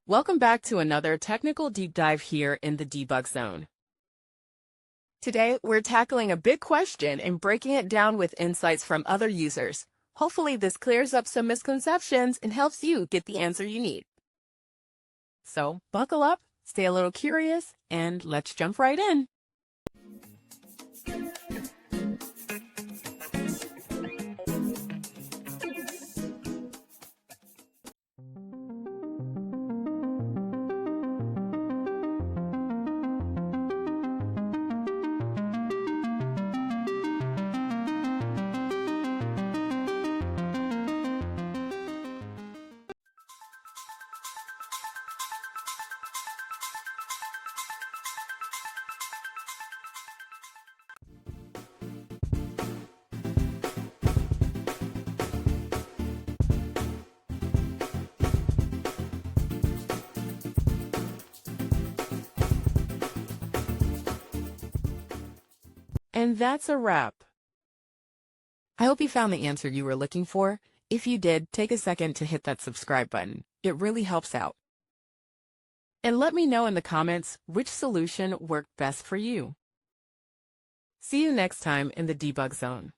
Welcome back to another technical deep dive here in the Debug Zone. Today, we're tackling a big question and breaking it down with insights from other users. Hopefully, this clears up some misconceptions and helps you get the answer you need. So, buckle up, stay a little curious, and let's jump right in. And that's a wrap. I hope you found the answer you were looking for. If you did, take a second to hit that subscribe button. It really helps out. And let me know in the comments which solution worked best for you. See you next time in the Debug Zone.